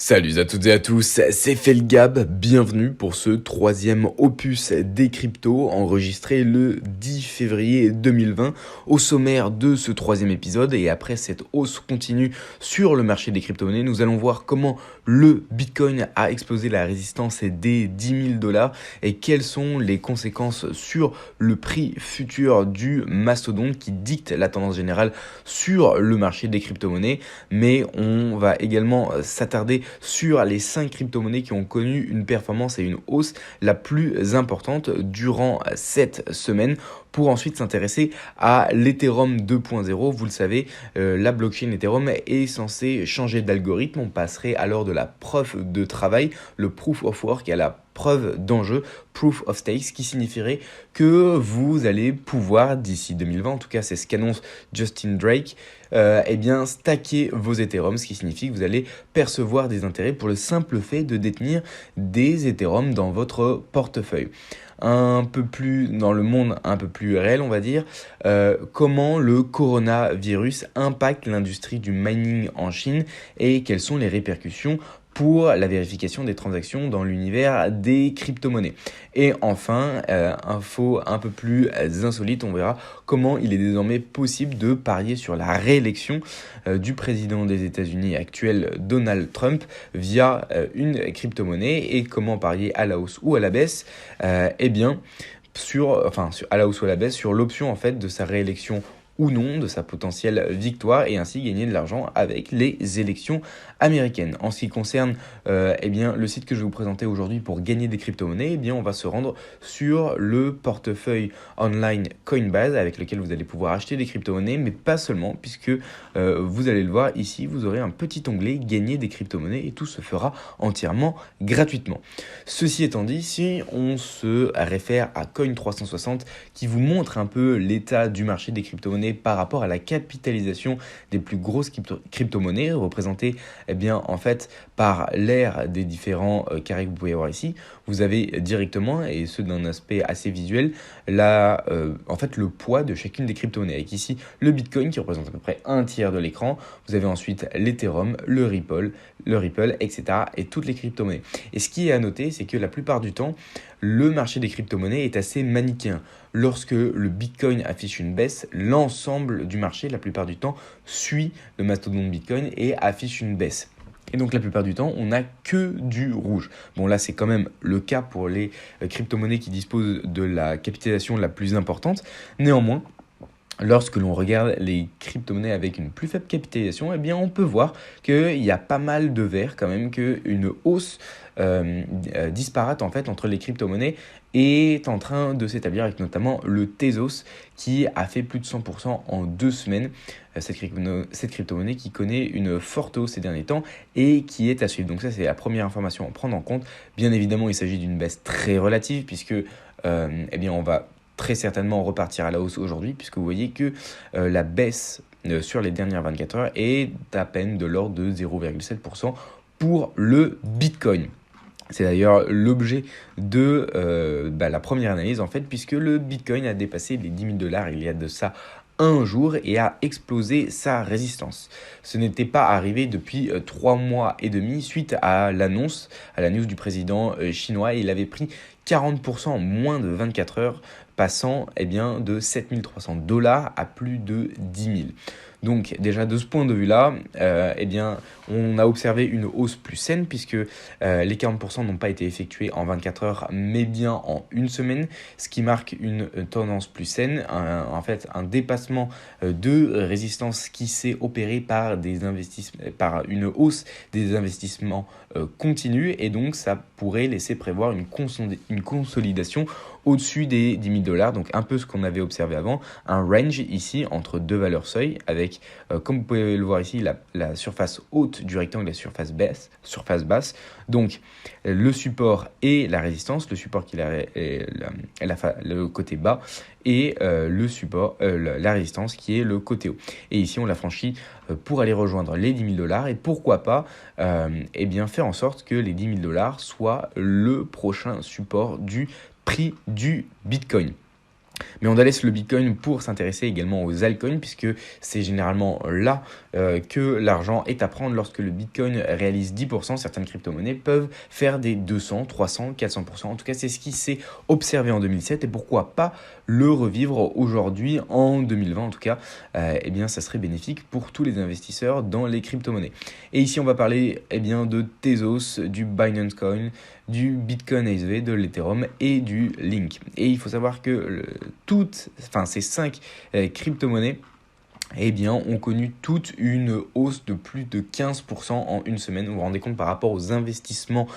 Salut à toutes et à tous, c'est Felgab, bienvenue pour ce troisième opus des cryptos enregistré le 10 février 2020. Au sommaire de ce troisième épisode et après cette hausse continue sur le marché des crypto-monnaies, nous allons voir comment le Bitcoin a explosé la résistance des 10 000 dollars et quelles sont les conséquences sur le prix futur du mastodonte qui dicte la tendance générale sur le marché des crypto-monnaies. Mais on va également s'attarder sur les 5 crypto-monnaies qui ont connu une performance et une hausse la plus importante durant cette semaine pour ensuite s'intéresser à l'Ethereum 2.0. Vous le savez, la blockchain Ethereum est censée changer d'algorithme. On passerait alors de la preuve de travail, le proof of work, à la preuve d'enjeu, proof of stakes, qui signifierait que vous allez pouvoir, d'ici 2020, en tout cas c'est ce qu'annonce Justin Drake, stacker vos Ethereum, ce qui signifie que vous allez percevoir des intérêts pour le simple fait de détenir des Ethereum dans votre portefeuille. Un peu plus dans le monde un peu plus réel, on va dire, comment le coronavirus impacte l'industrie du mining en Chine et quelles sont les répercussions pour la vérification des transactions dans l'univers des crypto-monnaies. Et enfin, info un peu plus insolite, on verra comment il est désormais possible de parier sur la réélection du président des États-Unis actuel, Donald Trump, via une crypto-monnaie et comment parier à la hausse ou à la baisse, à la hausse ou à la baisse sur l'option en fait de sa réélection ou non, de sa potentielle victoire et ainsi gagner de l'argent avec les élections américaines. En ce qui concerne le site que je vais vous présenter aujourd'hui pour gagner des crypto-monnaies, on va se rendre sur le portefeuille online Coinbase avec lequel vous allez pouvoir acheter des crypto-monnaies, mais pas seulement, puisque vous allez le voir ici, vous aurez un petit onglet gagner des crypto-monnaies et tout se fera entièrement gratuitement. Ceci étant dit, si on se réfère à Coin360 qui vous montre un peu l'état du marché des crypto-monnaies par rapport à la capitalisation des plus grosses crypto-monnaies représentées par l'ère des différents carrés que vous pouvez voir ici, vous avez directement, et ce d'un aspect assez visuel, le poids de chacune des crypto-monnaies. Avec ici le Bitcoin qui représente à peu près un tiers de l'écran, vous avez ensuite l'Ethereum, le Ripple, etc. et toutes les crypto-monnaies. Et ce qui est à noter, c'est que la plupart du temps, le marché des crypto-monnaies est assez manichéen. Lorsque le Bitcoin affiche une baisse, l'ensemble du marché, la plupart du temps, suit le mastodonte Bitcoin et affiche une baisse. Et donc la plupart du temps, on n'a que du rouge. Bon là, c'est quand même le cas pour les crypto-monnaies qui disposent de la capitalisation la plus importante. Néanmoins, lorsque l'on regarde les crypto-monnaies avec une plus faible capitalisation, on peut voir qu'il y a pas mal de vert quand même, qu'une hausse disparate en fait entre les crypto-monnaies est en train de s'établir avec notamment le Tezos qui a fait plus de 100% en 2 semaines. Cette crypto-monnaie qui connaît une forte hausse ces derniers temps et qui est à suivre. Donc ça, c'est la première information à prendre en compte. Bien évidemment, il s'agit d'une baisse très relative puisque on va très certainement repartir à la hausse aujourd'hui puisque vous voyez que la baisse sur les dernières 24 heures est à peine de l'ordre de 0,7% pour le Bitcoin. C'est d'ailleurs l'objet de la première analyse en fait, puisque le Bitcoin a dépassé les 10 000 dollars il y a de ça un jour et a explosé sa résistance. Ce n'était pas arrivé depuis 3 mois et demi suite à la news du président chinois. Il avait pris 40% en moins de 24 heures, passant de 7 300 dollars à plus de 10 000. Donc déjà de ce point de vue-là, on a observé une hausse plus saine puisque les 40% n'ont pas été effectués en 24 heures mais bien en une semaine, ce qui marque une tendance plus saine, un dépassement de résistance qui s'est opéré par une hausse des investissements continus et donc ça pourrait laisser prévoir une consolidation au-dessus des 10 000 dollars, donc un peu ce qu'on avait observé avant, un range ici entre deux valeurs seuil avec, comme vous pouvez le voir ici, la surface haute du rectangle et la surface basse, donc le support et la résistance, le support qui est le côté bas et la résistance qui est le côté haut. Et ici on l'a franchi pour aller rejoindre les 10 000 dollars et pourquoi pas faire en sorte que les 10 000 dollars soient le prochain support du prix du Bitcoin. Mais on laisse le Bitcoin pour s'intéresser également aux altcoins, puisque c'est généralement là que l'argent est à prendre. Lorsque le Bitcoin réalise 10%, certaines crypto-monnaies peuvent faire des 200, 300, 400%. En tout cas, c'est ce qui s'est observé en 2007 et pourquoi pas le revivre aujourd'hui en 2020. En tout cas, eh bien, ça serait bénéfique pour tous les investisseurs dans les crypto-monnaies. Et ici, on va parler bien de Tezos, du Binance Coin, du Bitcoin ASV, de l'Ethereum et du Link. Et il faut savoir que ces 5 crypto-monnaies ont connu toute une hausse de plus de 15% en une semaine. Vous vous rendez compte par rapport aux investissements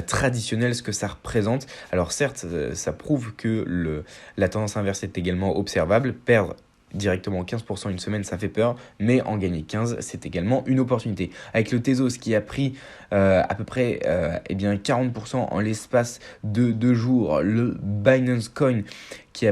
traditionnels, ce que ça représente. Alors certes, ça prouve que la tendance inverse est également observable. Perdre directement 15% une semaine, ça fait peur, mais en gagner 15, c'est également une opportunité. Avec le Tezos qui a pris à peu près 40% en l'espace de 2 jours, le Binance Coin qui est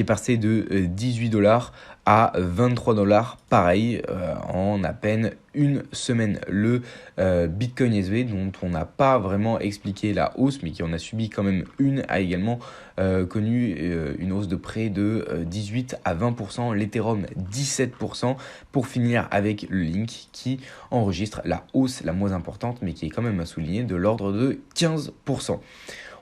passé de 18$ à 23$, pareil, en à peine une semaine. Le Bitcoin SV, dont on n'a pas vraiment expliqué la hausse, mais qui en a subi quand même une, a également connu une hausse de près de 18 à 20%, l'Ethereum 17%, pour finir avec le Link qui enregistre la hausse la moins importante, mais qui est quand même à souligner, de l'ordre de 15%.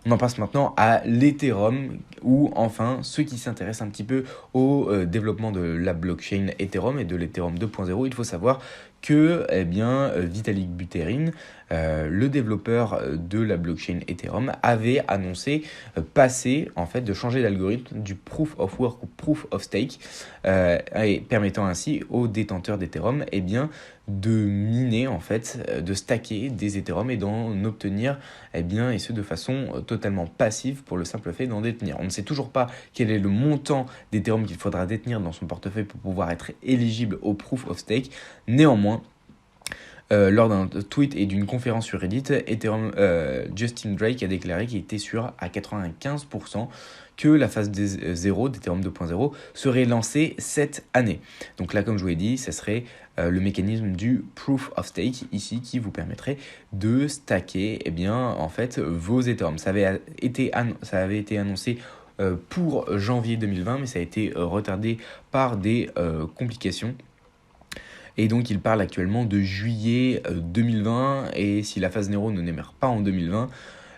On en passe maintenant à l'Ethereum, ou enfin ceux qui s'intéressent un petit peu au développement de la blockchain Ethereum et de l'Ethereum 2.0. Il faut savoir que Vitalik Buterin, le développeur de la blockchain Ethereum, avait annoncé de changer l'algorithme du Proof of Work ou Proof of Stake, et permettant ainsi aux détenteurs d'Ethereum de miner, de stacker des Ethereum et d'en obtenir, et ce de façon totalement passive pour le simple fait d'en détenir. On ne sait toujours pas quel est le montant d'Ethereum qu'il faudra détenir dans son portefeuille pour pouvoir être éligible au Proof of Stake. Néanmoins, lors d'un tweet et d'une conférence sur Reddit, Justin Drake a déclaré qu'il était sûr à 95% que la phase 0 d'Ethereum 2.0 serait lancée cette année. Donc là, comme je vous l'ai dit, ce serait le mécanisme du Proof of Stake ici qui vous permettrait de stacker vos Ethereum. Ça avait été annoncé pour janvier 2020, mais ça a été retardé par des complications. Et donc, il parle actuellement de juillet 2020. Et si la phase 0 ne démarre pas en 2020,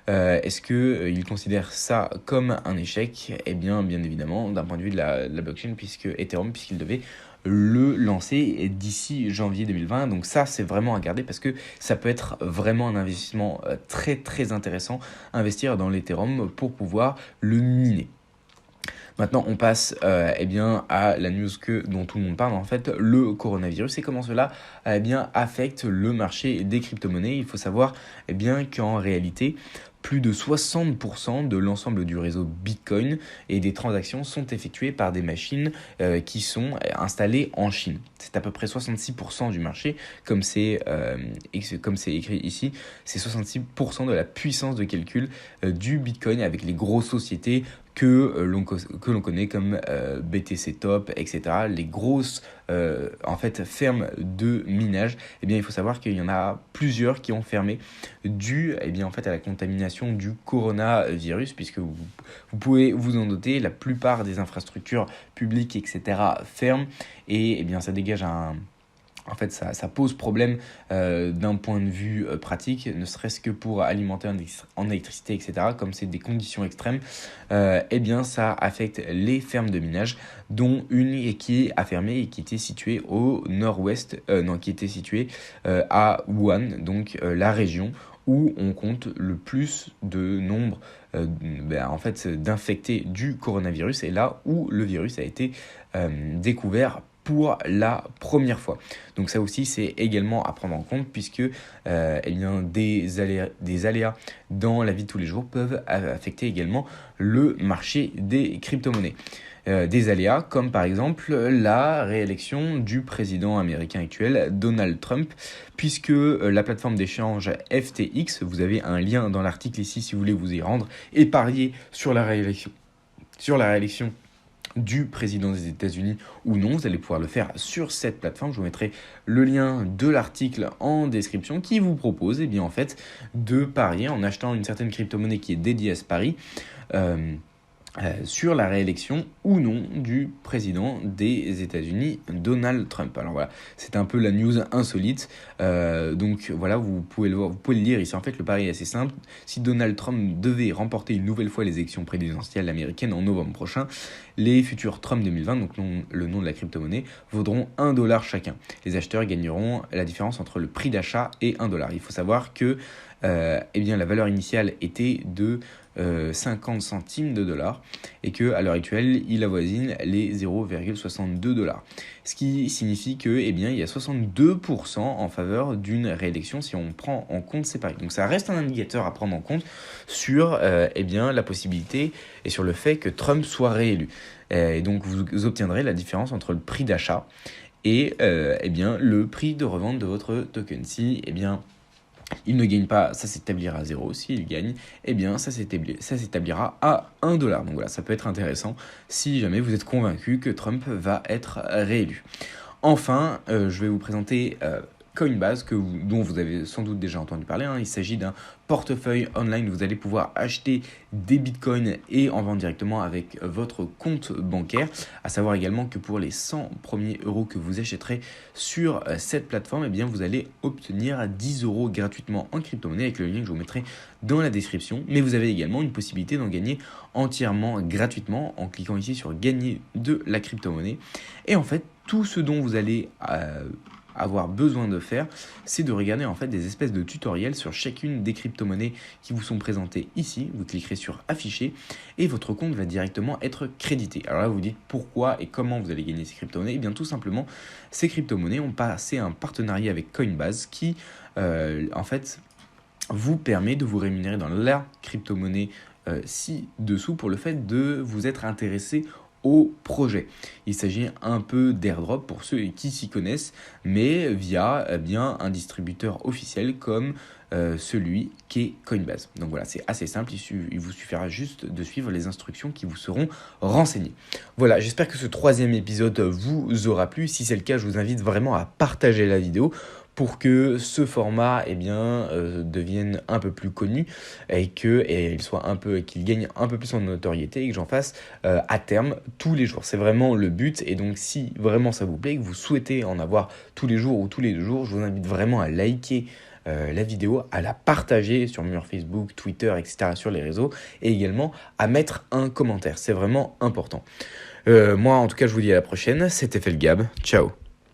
est-ce qu'il considère ça comme un échec ? Eh bien évidemment, d'un point de vue de la blockchain, puisqu'il devait le lancer d'ici janvier 2020. Donc ça, c'est vraiment à garder parce que ça peut être vraiment un investissement très très intéressant, investir dans l'Ethereum pour pouvoir le miner. Maintenant, on passe à la news dont tout le monde parle, le coronavirus, et comment cela affecte le marché des crypto-monnaies. Il faut savoir qu'en réalité, plus de 60% de l'ensemble du réseau Bitcoin et des transactions sont effectuées par des machines qui sont installées en Chine. C'est à peu près 66% du marché, comme c'est écrit ici. C'est 66% de la puissance de calcul du Bitcoin avec les grosses sociétés que l'on connaît comme BTC Top, etc. Les grosses fermes de minage. Il faut savoir qu'il y en a plusieurs qui ont fermé dû à la contamination du coronavirus, puisque vous pouvez vous en douter, la plupart des infrastructures publiques, etc. ferment, et ça dégage ça pose problème d'un point de vue pratique, ne serait-ce que pour alimenter en électricité, etc. Comme c'est des conditions extrêmes, ça affecte les fermes de minage, dont une qui a fermé et qui était située au nord-ouest, qui était située à Wuhan, donc la région où on compte le plus de nombre d'infectés du coronavirus, et là où le virus a été découvert pour la première fois. Donc ça aussi, c'est également à prendre en compte, puisque des aléas dans la vie de tous les jours peuvent affecter également le marché des crypto-monnaies. Des aléas comme par exemple la réélection du président américain actuel, Donald Trump, puisque la plateforme d'échange FTX, vous avez un lien dans l'article ici si vous voulez vous y rendre et parier sur la réélection du président des États-Unis ou non. Vous allez pouvoir le faire sur cette plateforme. Je vous mettrai le lien de l'article en description qui vous propose en fait, de parier en achetant une certaine crypto-monnaie qui est dédiée à ce pari. Sur la réélection ou non du président des États-Unis, Donald Trump. Alors voilà, c'est un peu la news insolite. Donc voilà, vous pouvez le lire ici. En fait, le pari est assez simple. Si Donald Trump devait remporter une nouvelle fois les élections présidentielles américaines en novembre prochain, les futurs Trump 2020, donc le nom de la crypto-monnaie, vaudront $1 chacun. Les acheteurs gagneront la différence entre le prix d'achat et $1. Il faut savoir que la valeur initiale était de 50 centimes de dollars et qu'à l'heure actuelle, il avoisine les 0,62 $. Ce qui signifie que, il y a 62% en faveur d'une réélection si on prend en compte ces paris. Donc ça reste un indicateur à prendre en compte sur la possibilité et sur le fait que Trump soit réélu. Et donc vous obtiendrez la différence entre le prix d'achat et le prix de revente de votre token. Si il ne gagne pas, ça s'établira à 0. S'il gagne, ça s'établira à $1. Donc voilà, ça peut être intéressant si jamais vous êtes convaincu que Trump va être réélu. Enfin, je vais vous présenter Coinbase, dont vous avez sans doute déjà entendu parler. Il s'agit d'un portefeuille online où vous allez pouvoir acheter des bitcoins et en vendre directement avec votre compte bancaire. À savoir également que pour les 100 premiers euros que vous achèterez sur cette plateforme, vous allez obtenir 10 € gratuitement en crypto-monnaie avec le lien que je vous mettrai dans la description. Mais vous avez également une possibilité d'en gagner entièrement gratuitement en cliquant ici sur gagner de la crypto-monnaie. Et en fait, tout ce dont vous allez avoir besoin de faire, c'est de regarder en fait des espèces de tutoriels sur chacune des crypto-monnaies qui vous sont présentées ici. Vous cliquerez sur afficher et votre compte va directement être crédité. Alors là, vous dites pourquoi et comment vous allez gagner ces crypto-monnaies. Tout simplement, ces crypto-monnaies ont passé un partenariat avec Coinbase qui en fait vous permet de vous rémunérer dans la crypto-monnaie ci-dessous pour le fait de vous être intéressé au projet. Il s'agit un peu d'airdrop pour ceux qui s'y connaissent, mais via un distributeur officiel comme celui qu'est Coinbase. Donc voilà, c'est assez simple, il vous suffira juste de suivre les instructions qui vous seront renseignées. Voilà, j'espère que ce 3e épisode vous aura plu. Si c'est le cas, je vous invite vraiment à partager la vidéo pour que ce format devienne un peu plus connu et qu'il gagne un peu plus en notoriété et que j'en fasse à terme tous les jours. C'est vraiment le but, et donc si vraiment ça vous plaît et que vous souhaitez en avoir tous les jours ou tous les 2 jours, je vous invite vraiment à liker la vidéo, à la partager sur mur Facebook, Twitter, etc. sur les réseaux, et également à mettre un commentaire. C'est vraiment important. Moi, en tout cas, je vous dis à la prochaine. C'était Felgab. Ciao.